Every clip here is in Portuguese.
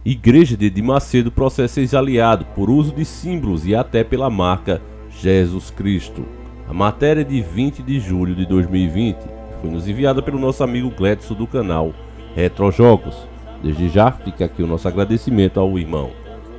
Igreja de Edir Macedo processa ex-aliado por uso de símbolos e até pela marca Jesus Cristo. A matéria é de 20 de julho de 2020 foi nos enviada pelo nosso amigo Gledson do canal Retrojogos. Desde já fica aqui o nosso agradecimento ao irmão.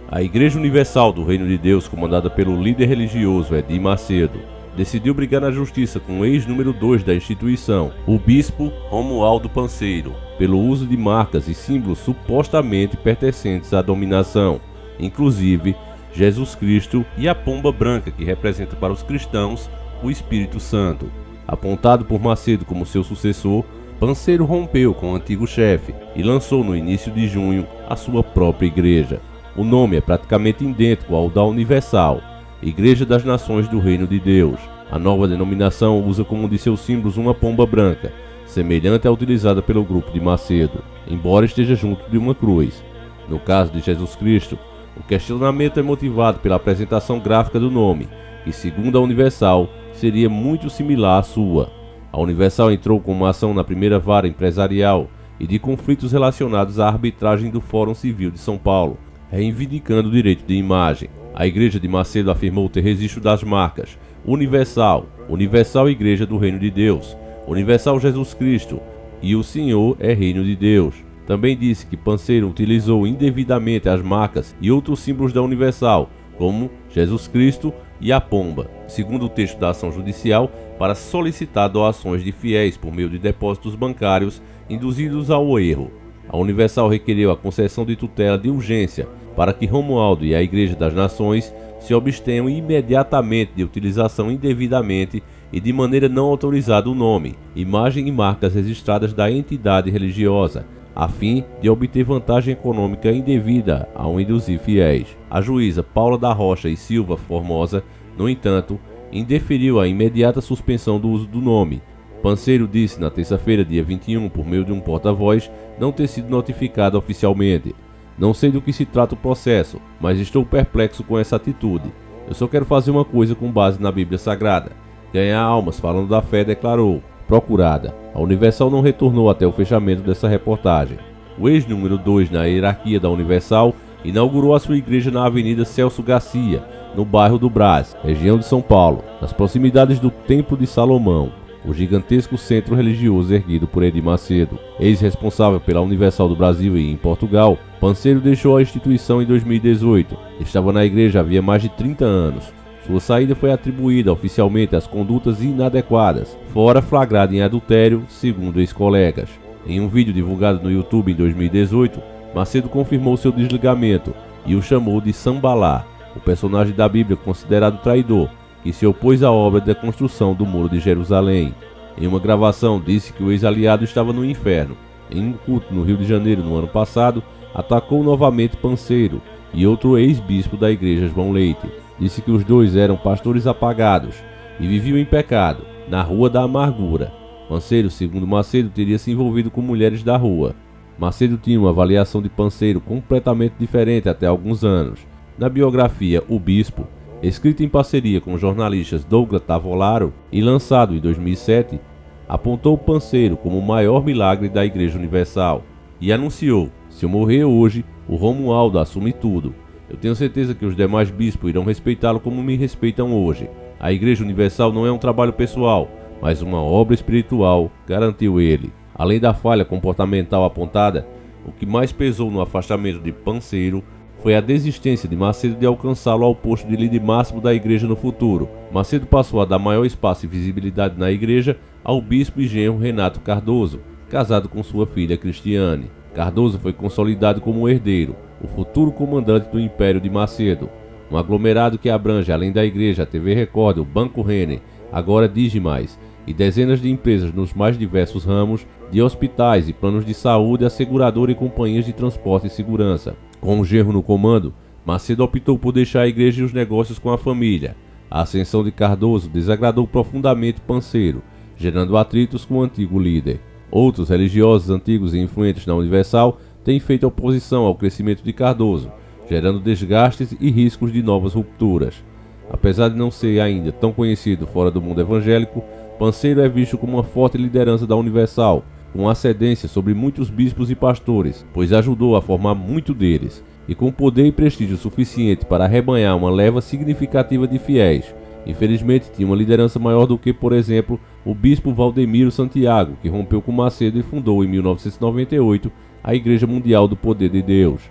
A Igreja Universal do Reino de Deus, comandada pelo líder religioso Edir Macedo, decidiu brigar na justiça com o ex-número 2 da instituição, o bispo Romualdo Panseiro, pelo uso de marcas e símbolos supostamente pertencentes à dominação, inclusive Jesus Cristo e a pomba branca, que representa para os cristãos o Espírito Santo. Apontado por Macedo como seu sucessor, Panseiro rompeu com o antigo chefe e lançou no início de junho a sua própria igreja. O nome é praticamente idêntico ao da Universal, Igreja das Nações do Reino de Deus. A nova denominação usa como um de seus símbolos uma pomba branca, semelhante à utilizada pelo grupo de Macedo, embora esteja junto de uma cruz. No caso de Jesus Cristo, o questionamento é motivado pela apresentação gráfica do nome, que, segundo a Universal, seria muito similar à sua. A Universal entrou com uma ação na primeira vara empresarial e de conflitos relacionados à arbitragem do Fórum Civil de São Paulo, reivindicando o direito de imagem. A Igreja de Macedo afirmou ter registro das marcas Universal, Universal Igreja do Reino de Deus, Universal Jesus Cristo e o Senhor é Reino de Deus. Também disse que Panseiro utilizou indevidamente as marcas e outros símbolos da Universal, como Jesus Cristo e a pomba, segundo o texto da ação judicial, para solicitar doações de fiéis por meio de depósitos bancários induzidos ao erro. A Universal requereu a concessão de tutela de urgência para que Romualdo e a Igreja das Nações se abstenham imediatamente de utilização indevidamente e de maneira não autorizada o nome, imagem e marcas registradas da entidade religiosa, a fim de obter vantagem econômica indevida ao induzir fiéis. A juíza Paula da Rocha e Silva Formosa, no entanto, indeferiu a imediata suspensão do uso do nome. Panseiro disse na terça-feira, dia 21, por meio de um porta-voz, não ter sido notificado oficialmente. Não sei do que se trata o processo, mas estou perplexo com essa atitude. Eu só quero fazer uma coisa com base na Bíblia Sagrada. Ganhar almas falando da fé, declarou. Procurada. A Universal não retornou até o fechamento dessa reportagem. O ex-número 2 na hierarquia da Universal inaugurou a sua igreja na Avenida Celso Garcia, no bairro do Brás, região de São Paulo, nas proximidades do Templo de Salomão, o gigantesco centro religioso erguido por Edir Macedo. Ex-responsável pela Universal do Brasil e em Portugal, Panseiro deixou a instituição em 2018. Estava na igreja havia mais de 30 anos. Sua saída foi atribuída oficialmente às condutas inadequadas, fora flagrado em adultério, segundo ex-colegas. Em um vídeo divulgado no YouTube em 2018, Macedo confirmou seu desligamento e o chamou de Sambalá, o personagem da Bíblia considerado traidor, que se opôs à obra da construção do Muro de Jerusalém. Em uma gravação, disse que o ex-aliado estava no inferno. Em um culto no Rio de Janeiro no ano passado, atacou novamente Panseiro e outro ex-bispo da igreja, João Leite. Disse que os dois eram pastores apagados e viviam em pecado, na Rua da Amargura. Panseiro, segundo Macedo, teria se envolvido com mulheres da rua. Macedo tinha uma avaliação de Panseiro completamente diferente até alguns anos. Na biografia O Bispo, escrita em parceria com os jornalistas Douglas Tavolaro e lançado em 2007, apontou Panseiro como o maior milagre da Igreja Universal e anunciou: se eu morrer hoje, o Romualdo assume tudo. Eu tenho certeza que os demais bispos irão respeitá-lo como me respeitam hoje. A Igreja Universal não é um trabalho pessoal, mas uma obra espiritual, garantiu ele. Além da falha comportamental apontada, o que mais pesou no afastamento de Panseiro foi a desistência de Macedo de alcançá-lo ao posto de líder máximo da igreja no futuro. Macedo passou a dar maior espaço e visibilidade na igreja ao bispo e genro Renato Cardoso, casado com sua filha Cristiane. Cardoso foi consolidado como herdeiro, o futuro comandante do Império de Macedo, um aglomerado que abrange, além da igreja, a TV Record, o Banco Renner, agora Digimais, e dezenas de empresas nos mais diversos ramos, de hospitais e planos de saúde, asseguradora e companhias de transporte e segurança. Com o genro no comando, Macedo optou por deixar a igreja e os negócios com a família. A ascensão de Cardoso desagradou profundamente Panseiro, gerando atritos com o antigo líder. Outros religiosos antigos e influentes na Universal têm feito oposição ao crescimento de Cardoso, gerando desgastes e riscos de novas rupturas. Apesar de não ser ainda tão conhecido fora do mundo evangélico, Panseiro é visto como uma forte liderança da Universal, com ascendência sobre muitos bispos e pastores, pois ajudou a formar muito deles, e com poder e prestígio suficiente para arrebanhar uma leva significativa de fiéis. Infelizmente, tinha uma liderança maior do que, por exemplo, o bispo Valdemiro Santiago, que rompeu com Macedo e fundou em 1998 a Igreja Mundial do Poder de Deus.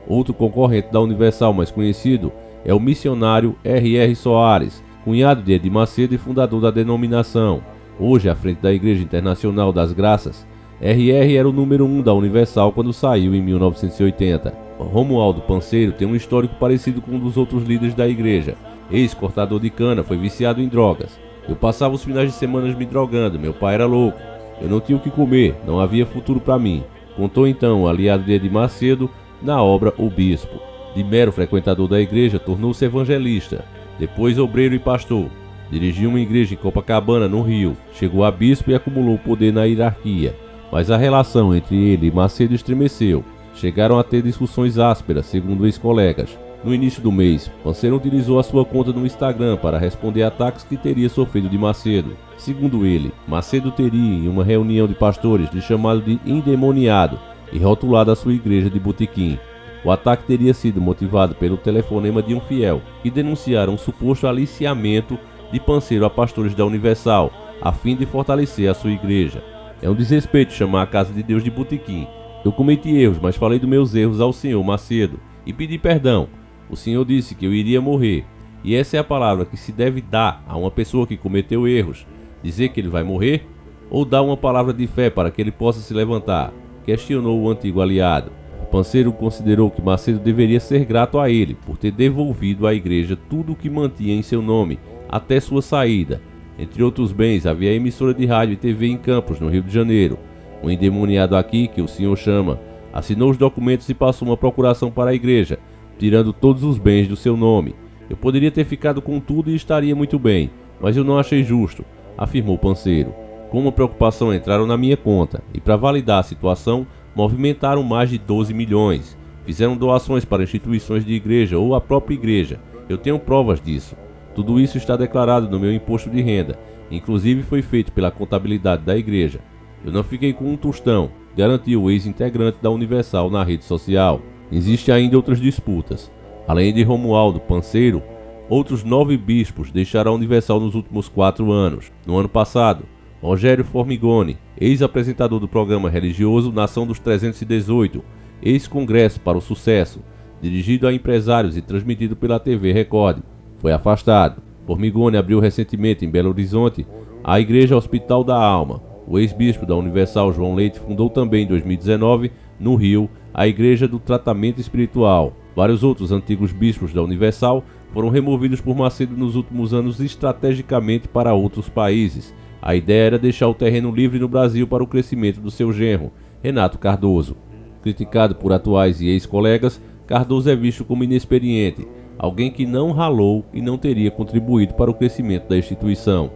Outro concorrente da Universal mais conhecido é o missionário R.R. Soares, cunhado de Edir Macedo e fundador da denominação. Hoje, à frente da Igreja Internacional das Graças, R.R. era o número 1 da Universal quando saiu em 1980. Romualdo Panseiro tem um histórico parecido com um dos outros líderes da igreja. Ex-cortador de cana, foi viciado em drogas. Eu passava os finais de semana me drogando, meu pai era louco. Eu não tinha o que comer, não havia futuro para mim. Contou então o aliado de Edir Macedo na obra O Bispo. De mero frequentador da igreja, tornou-se evangelista. Depois obreiro e pastor. Dirigiu uma igreja em Copacabana, no Rio. Chegou a bispo e acumulou poder na hierarquia. Mas a relação entre ele e Macedo estremeceu. Chegaram a ter discussões ásperas, segundo ex-colegas. No início do mês, Panseiro utilizou a sua conta no Instagram para responder ataques que teria sofrido de Macedo. Segundo ele, Macedo teria, em uma reunião de pastores, lhe chamado de endemoniado e rotulado a sua igreja de botequim. O ataque teria sido motivado pelo telefonema de um fiel, que denunciaram um suposto aliciamento de Panseiro a pastores da Universal, a fim de fortalecer a sua igreja. É um desrespeito chamar a Casa de Deus de botequim. Eu cometi erros, mas falei dos meus erros ao senhor Macedo e pedi perdão. O senhor disse que eu iria morrer, e essa é a palavra que se deve dar a uma pessoa que cometeu erros. Dizer que ele vai morrer? Ou dar uma palavra de fé para que ele possa se levantar? Questionou o antigo aliado. Panseiro considerou que Macedo deveria ser grato a ele por ter devolvido à igreja tudo o que mantinha em seu nome, até sua saída. Entre outros bens, havia a emissora de rádio e TV em Campos, no Rio de Janeiro. O endemoniado aqui, que o senhor chama, assinou os documentos e passou uma procuração para a igreja, tirando todos os bens do seu nome. Eu poderia ter ficado com tudo e estaria muito bem, mas eu não achei justo, afirmou Panseiro. Com uma preocupação entraram na minha conta e, para validar a situação, movimentaram mais de 12 milhões. Fizeram doações para instituições de igreja ou a própria igreja. Eu tenho provas disso. Tudo isso está declarado no meu imposto de renda, inclusive foi feito pela contabilidade da igreja. Eu não fiquei com um tostão, garantiu o ex-integrante da Universal na rede social. Existem ainda outras disputas. Além de Romualdo Panseiro, outros 9 bispos deixaram a Universal nos últimos 4 anos. No ano passado, Rogério Formigoni, ex-apresentador do programa religioso Nação dos 318, ex-congresso para o sucesso, dirigido a empresários e transmitido pela TV Record, foi afastado. Formigoni abriu recentemente em Belo Horizonte a Igreja Hospital da Alma. O ex-bispo da Universal, João Leite, fundou também em 2019, no Rio, a Igreja do Tratamento Espiritual. Vários outros antigos bispos da Universal foram removidos por Macedo nos últimos anos estrategicamente para outros países. A ideia era deixar o terreno livre no Brasil para o crescimento do seu genro, Renato Cardoso. Criticado por atuais e ex-colegas, Cardoso é visto como inexperiente, alguém que não ralou e não teria contribuído para o crescimento da instituição.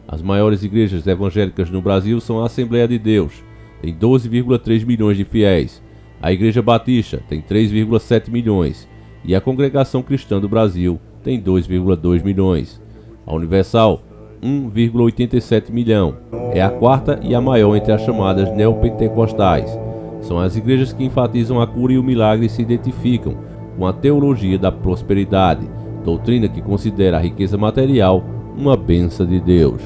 As maiores igrejas evangélicas no Brasil são a Assembleia de Deus, tem 12,3 milhões de fiéis. A Igreja Batista tem 3,7 milhões e a Congregação Cristã do Brasil tem 2,2 milhões. A Universal, 1,87 milhão. É a quarta e a maior entre as chamadas neopentecostais. São as igrejas que enfatizam a cura e o milagre e se identificam com a teologia da prosperidade, doutrina que considera a riqueza material uma bênção de Deus.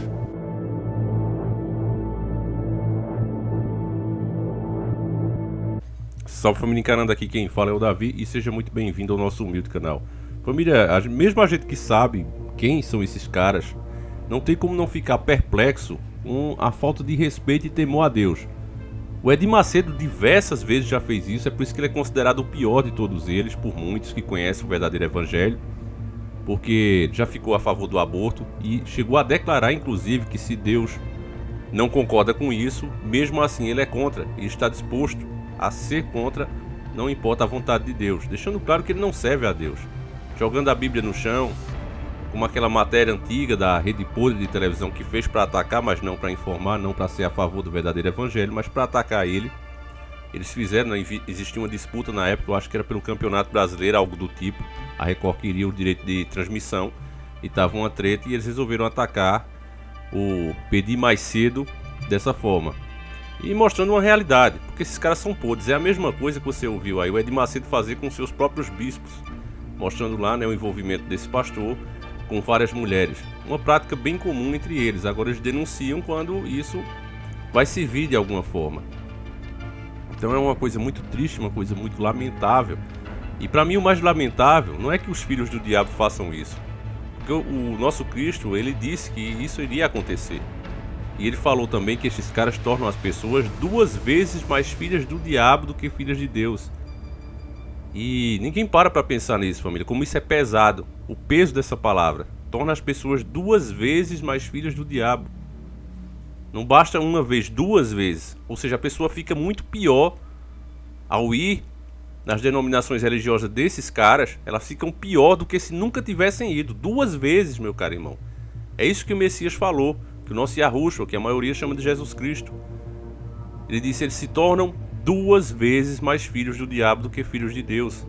Salve família encarando, aqui quem fala é o Davi e seja muito bem-vindo ao nosso humilde canal. Família, mesmo a gente que sabe quem são esses caras, não tem como não ficar perplexo com a falta de respeito e temor a Deus. O Edir Macedo diversas vezes já fez isso, é por isso que ele é considerado o pior de todos eles, por muitos que conhecem o verdadeiro evangelho, porque já ficou a favor do aborto e chegou a declarar inclusive que se Deus não concorda com isso, mesmo assim ele é contra e está disposto a ser contra, não importa a vontade de Deus, deixando claro que ele não serve a Deus, jogando a Bíblia no chão, como aquela matéria antiga da rede podre de televisão que fez para atacar, mas não para informar, não para ser a favor do verdadeiro evangelho, mas para atacar ele. Eles fizeram, existia uma disputa na época, eu acho que era pelo Campeonato Brasileiro, algo do tipo, a Record queria o direito de transmissão e tava uma treta e eles resolveram atacar o Edir Macedo dessa forma. e mostrando uma realidade, porque esses caras são podres. É a mesma coisa que você ouviu aí o Edir Macedo fazer com seus próprios bispos, mostrando lá, né, o envolvimento desse pastor com várias mulheres, uma prática bem comum entre eles. Agora eles denunciam quando isso vai servir de alguma forma. Então é uma coisa muito triste, uma coisa muito lamentável. E para mim o mais lamentável não é que os filhos do diabo façam isso, porque o nosso Cristo, ele disse que isso iria acontecer. E ele falou também que esses caras tornam as pessoas 2 vezes mais filhas do diabo do que filhas de Deus. E ninguém para pensar nisso, família, como isso é pesado. O peso dessa palavra torna as pessoas 2 vezes mais filhas do diabo. Não basta uma vez, 2 vezes. Ou seja, a pessoa fica muito pior ao ir nas denominações religiosas desses caras. Elas ficam pior do que se nunca tivessem ido. 2 vezes, meu caro irmão. É isso que o Messias falou, que o nosso Yahushua, que a maioria chama de Jesus Cristo. Ele disse, eles se tornam 2 vezes mais filhos do diabo do que filhos de Deus.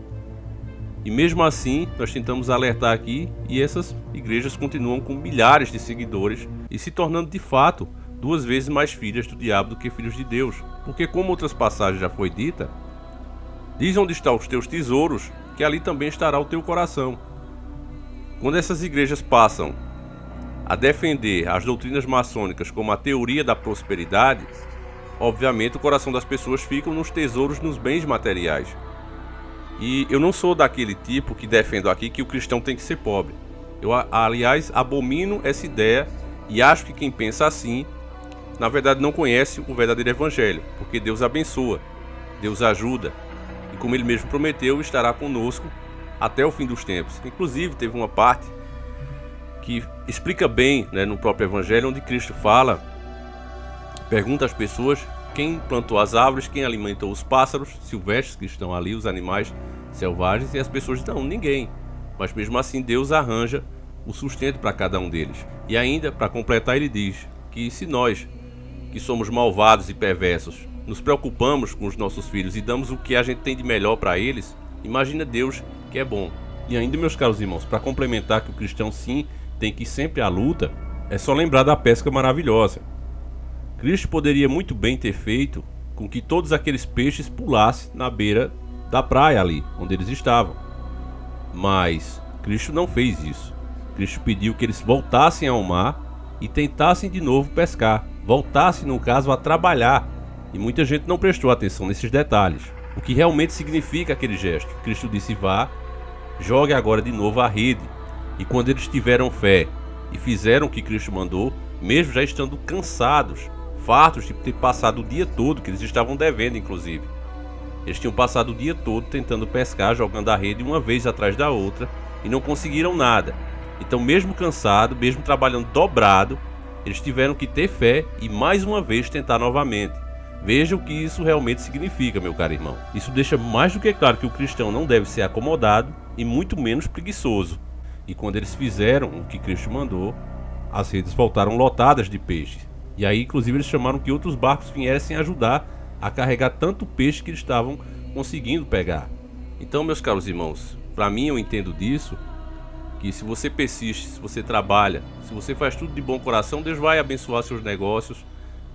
E mesmo assim, nós tentamos alertar aqui, e essas igrejas continuam com milhares de seguidores e se tornando de fato 2 vezes mais filhas do diabo do que filhos de Deus. Porque, como outras passagens já foi dita, diz onde estão os teus tesouros, que ali também estará o teu coração. Quando essas igrejas passam a defender as doutrinas maçônicas como a teoria da prosperidade, obviamente o coração das pessoas fica nos tesouros, nos bens materiais. E eu não sou daquele tipo que defendo aqui que o cristão tem que ser pobre. Eu, aliás, abomino essa ideia e acho que quem pensa assim, na verdade não conhece o verdadeiro evangelho, porque Deus abençoa, Deus ajuda, e como ele mesmo prometeu, estará conosco até o fim dos tempos. Inclusive teve uma parte que explica bem, né, no próprio evangelho, onde Cristo fala, pergunta às pessoas quem plantou as árvores, quem alimentou os pássaros silvestres que estão ali, os animais selvagens, e as pessoas dizem, não, ninguém. Mas mesmo assim Deus arranja o sustento para cada um deles. E ainda, para completar, ele diz que se nós, que somos malvados e perversos, nos preocupamos com os nossos filhos e damos o que a gente tem de melhor para eles, imagina Deus, que é bom. E ainda, meus caros irmãos, para complementar que o cristão sim tem que ir sempre à luta, é só lembrar da pesca maravilhosa. Cristo poderia muito bem ter feito com que todos aqueles peixes pulassem na beira da praia ali, onde eles estavam. Mas Cristo não fez isso. Cristo pediu que eles voltassem ao mar e tentassem de novo pescar. Voltassem, no caso, a trabalhar. E muita gente não prestou atenção nesses detalhes. O que realmente significa aquele gesto? Cristo disse, vá, jogue agora de novo a rede. E quando eles tiveram fé e fizeram o que Cristo mandou, mesmo já estando cansados, fartos de ter passado o dia todo, que eles estavam devendo inclusive. Eles tinham passado o dia todo tentando pescar, jogando a rede uma vez atrás da outra e não conseguiram nada. Então, mesmo cansado, mesmo trabalhando dobrado, eles tiveram que ter fé e mais uma vez tentar novamente. Veja o que isso realmente significa, meu caro irmão. Isso deixa mais do que claro que o cristão não deve ser acomodado e muito menos preguiçoso. E quando eles fizeram o que Cristo mandou, as redes voltaram lotadas de peixes. E aí, inclusive, eles chamaram que outros barcos viessem ajudar a carregar tanto peixe que eles estavam conseguindo pegar. Então, meus caros irmãos, para mim eu entendo disso, que se você persiste, se você trabalha, se você faz tudo de bom coração, Deus vai abençoar seus negócios,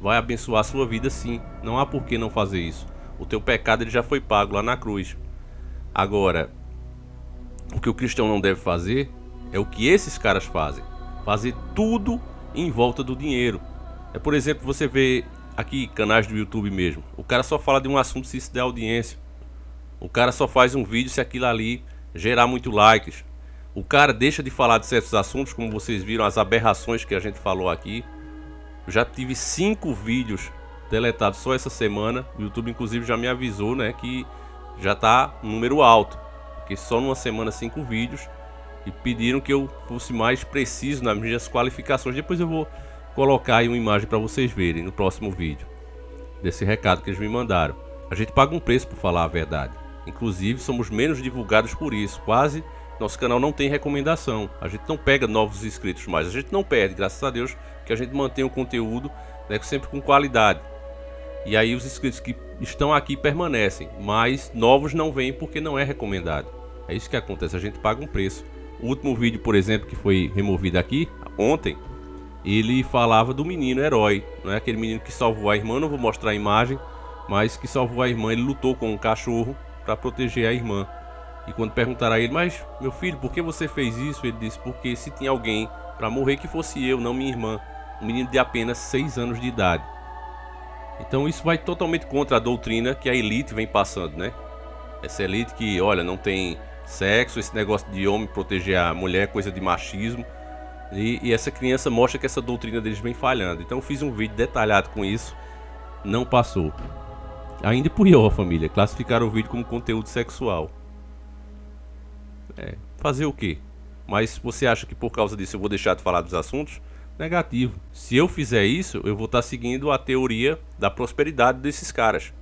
vai abençoar a sua vida sim. Não há por que não fazer isso. O teu pecado ele já foi pago lá na cruz. Agora, o que o cristão não deve fazer é o que esses caras fazem. Fazer tudo em volta do dinheiro. É, por exemplo, você vê aqui canais do YouTube mesmo. O cara só fala de um assunto se isso der audiência. O cara só faz um vídeo se aquilo ali gerar muito likes. O cara deixa de falar de certos assuntos, como vocês viram, as aberrações que a gente falou aqui. Eu já tive 5 vídeos deletados só essa semana. O YouTube inclusive já me avisou, né, que já tá um número alto. Porque só numa semana 5 vídeos. E pediram que eu fosse mais preciso nas minhas qualificações. Depois eu vou colocar aí uma imagem para vocês verem no próximo vídeo. Desse recado que eles me mandaram. A gente paga um preço por falar a verdade. Inclusive somos menos divulgados por isso. Quase nosso canal não tem recomendação. A gente não pega novos inscritos mais. A gente não perde, graças a Deus, que a gente mantém o conteúdo, né, sempre com qualidade. E aí os inscritos que estão aqui permanecem. Mas novos não vêm porque não é recomendado. É isso que acontece. A gente paga um preço. O último vídeo, por exemplo, que foi removido aqui ontem, ele falava do menino herói, não é aquele menino que salvou a irmã, não vou mostrar a imagem, mas que salvou a irmã. Ele lutou com um cachorro para proteger a irmã. E quando perguntaram a ele, mas meu filho, por que você fez isso? Ele disse, porque se tinha alguém para morrer que fosse eu, não minha irmã. Um menino de apenas 6 anos de idade. Então isso vai totalmente contra a doutrina que a elite vem passando, né? Essa elite que, olha, não tem sexo, esse negócio de homem proteger a mulher é coisa de machismo. E essa criança mostra que essa doutrina deles vem falhando. Então eu fiz um vídeo detalhado com isso, não passou. Ainda pior, família, classificaram o vídeo como conteúdo sexual. Fazer o quê? Mas você acha que por causa disso eu vou deixar de falar dos assuntos? Negativo. Se eu fizer isso, eu vou estar seguindo a teoria da prosperidade desses caras.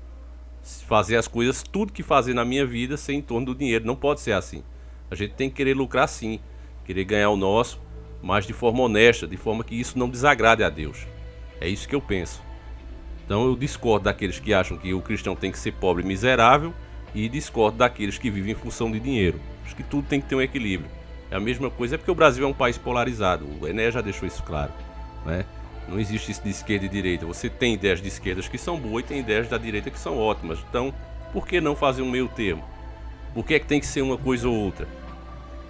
Fazer as coisas, tudo que fazer na minha vida, ser em torno do dinheiro. Não pode ser assim. A gente tem que querer lucrar sim, querer ganhar o nosso, mas de forma honesta, de forma que isso não desagrade a Deus. É isso que eu penso. Então eu discordo daqueles que acham que o cristão tem que ser pobre e miserável, e discordo daqueles que vivem em função de dinheiro. Acho que tudo tem que ter um equilíbrio. É a mesma coisa, é porque o Brasil é um país polarizado. O Enéas já deixou isso claro, né? Não existe isso de esquerda e direita. Você tem ideias de esquerdas que são boas e tem ideias da direita que são ótimas. Então, por que não fazer um meio termo? Por que é que tem que ser uma coisa ou outra?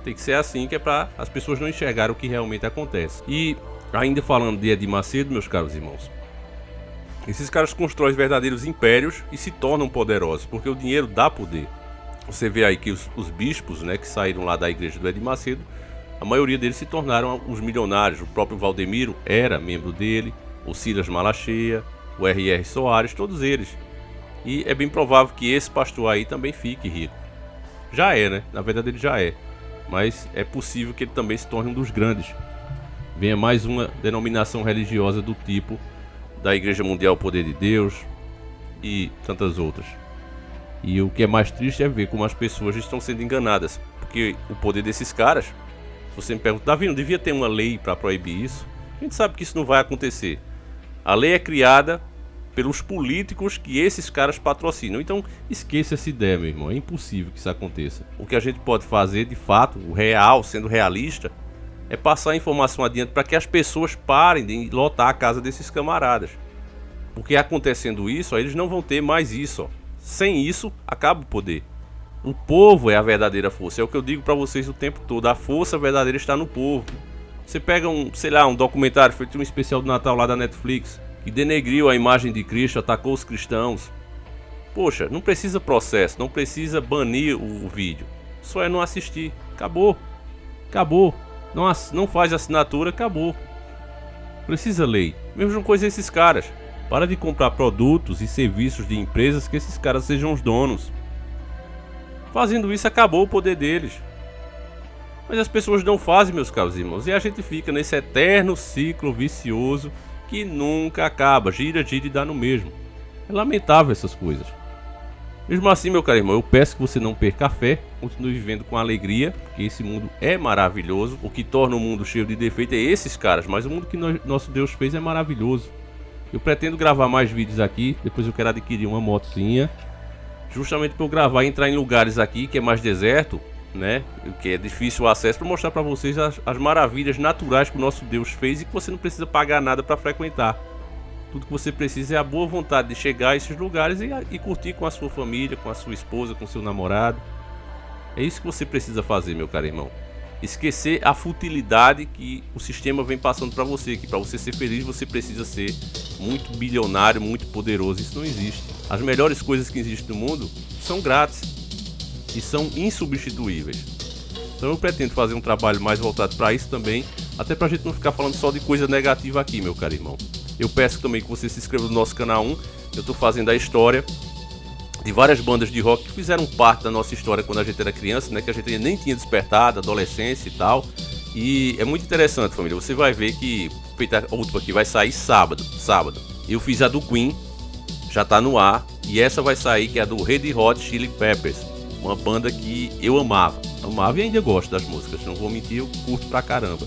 Tem que ser assim, que é para as pessoas não enxergarem o que realmente acontece. E ainda falando de Edir Macedo, meus caros irmãos, esses caras constroem verdadeiros impérios e se tornam poderosos, porque o dinheiro dá poder. Você vê aí que os bispos, né, que saíram lá da igreja do Edir Macedo, a maioria deles se tornaram uns milionários. O próprio Valdemiro era membro dele, o Silas Malacheia, o R.R. Soares, todos eles. E é bem provável que esse pastor aí também fique rico. Já é, né? Na verdade ele já é. Mas é possível que ele também se torne um dos grandes. Venha mais uma denominação religiosa do tipo da Igreja Mundial Poder de Deus e tantas outras. E o que é mais triste é ver como as pessoas estão sendo enganadas. Porque o poder desses caras, se você me pergunta, Davi, não devia ter uma lei para proibir isso? A gente sabe que isso não vai acontecer. A lei é criada pelos políticos que esses caras patrocinam. Então esqueça essa ideia, meu irmão. É impossível que isso aconteça. O que a gente pode fazer, de fato, o real, sendo realista, é passar a informação adiante para que as pessoas parem de lotar a casa desses camaradas. Porque acontecendo isso, ó, eles não vão ter mais isso, ó. Sem isso, acaba o poder. O povo é a verdadeira força. É o que eu digo para vocês o tempo todo. A força verdadeira está no povo. Você pega um documentário, feito um especial do Natal lá da Netflix, que denegriu a imagem de Cristo, atacou os cristãos. Poxa, não precisa processo, não precisa banir o vídeo. Só é não assistir. Acabou. Acabou. Não faz assinatura, acabou. Precisa lei. Mesma coisa esses caras. Para de comprar produtos e serviços de empresas que esses caras sejam os donos. Fazendo isso, acabou o poder deles. Mas as pessoas não fazem, meus caros irmãos. E a gente fica nesse eterno ciclo vicioso que nunca acaba. Gira e dá no mesmo. É lamentável essas coisas. Mesmo assim, meu caro irmão, eu peço que você não perca a fé. Continue vivendo com alegria, porque esse mundo é maravilhoso. O que torna o mundo cheio de defeito é esses caras. Mas o mundo que nosso Deus fez é maravilhoso. Eu pretendo gravar mais vídeos aqui. Depois eu quero adquirir uma motozinha, justamente para eu gravar e entrar em lugares aqui que é mais deserto, né? Que é difícil o acesso, para mostrar para vocês as maravilhas naturais que o nosso Deus fez e que você não precisa pagar nada para frequentar. Tudo que você precisa é a boa vontade de chegar a esses lugares e curtir com a sua família, com a sua esposa, com seu namorado. É isso que você precisa fazer, meu caro irmão. Esquecer a futilidade que o sistema vem passando para você, que para você ser feliz você precisa ser muito bilionário, muito poderoso. Isso não existe. As melhores coisas que existem no mundo são grátis e são insubstituíveis. Então eu pretendo fazer um trabalho mais voltado para isso também, até para a gente não ficar falando só de coisa negativa aqui, meu caro irmão. Eu peço também que você se inscreva no nosso canal 1. Eu estou fazendo a história de várias bandas de rock que fizeram parte da nossa história quando a gente era criança, né? Que a gente nem tinha despertado, adolescência e tal. E é muito interessante, família. Você vai ver que a última aqui vai sair sábado. Eu fiz a do Queen, já tá no ar. E essa vai sair, que é a do Red Hot Chili Peppers, uma banda que eu amava e ainda gosto das músicas. Não vou mentir, eu curto pra caramba.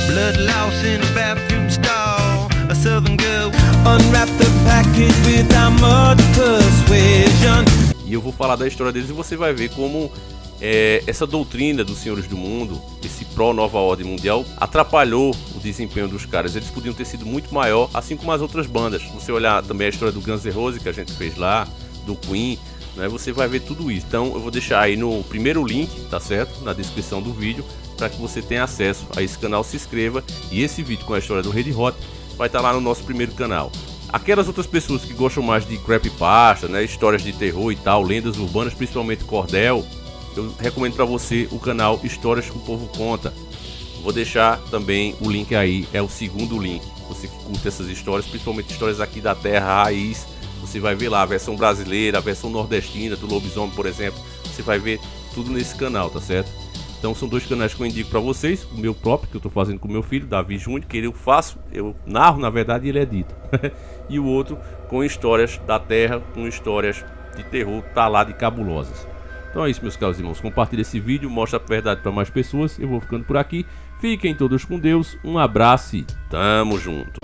Blood lost in a bathroom stall. A southern girl unwrapped the package without much persuasion. E eu vou falar da história deles e você vai ver como essa doutrina dos Senhores do Mundo, esse pró-nova ordem mundial, atrapalhou o desempenho dos caras. Eles podiam ter sido muito maior, assim como as outras bandas. Você olhar também a história do Guns N' Roses que a gente fez lá, do Queen, né, você vai ver tudo isso. Então eu vou deixar aí no primeiro link, tá certo? Na descrição do vídeo, para que você tenha acesso a esse canal, se inscreva. E esse vídeo com a história do Red Hot vai estar lá no nosso primeiro canal. Aquelas outras pessoas que gostam mais de creepypasta, né, histórias de terror e tal, lendas urbanas, principalmente cordel, eu recomendo para você o canal Histórias que o Povo Conta. Vou deixar também o link aí, é o segundo link. Você que curte essas histórias, principalmente histórias aqui da terra raiz, você vai ver lá a versão brasileira, a versão nordestina do lobisomem, por exemplo. Você vai ver tudo nesse canal, tá certo? Então são dois canais que eu indico para vocês. O meu próprio, que eu tô fazendo com o meu filho, Davi Júnior, que eu narro, na verdade, e ele edita. E o outro com histórias da terra, com histórias de terror, tá lá de cabulosas. Então é isso, meus caros irmãos. Compartilhe esse vídeo, mostra a verdade para mais pessoas. Eu vou ficando por aqui. Fiquem todos com Deus. Um abraço e tamo junto.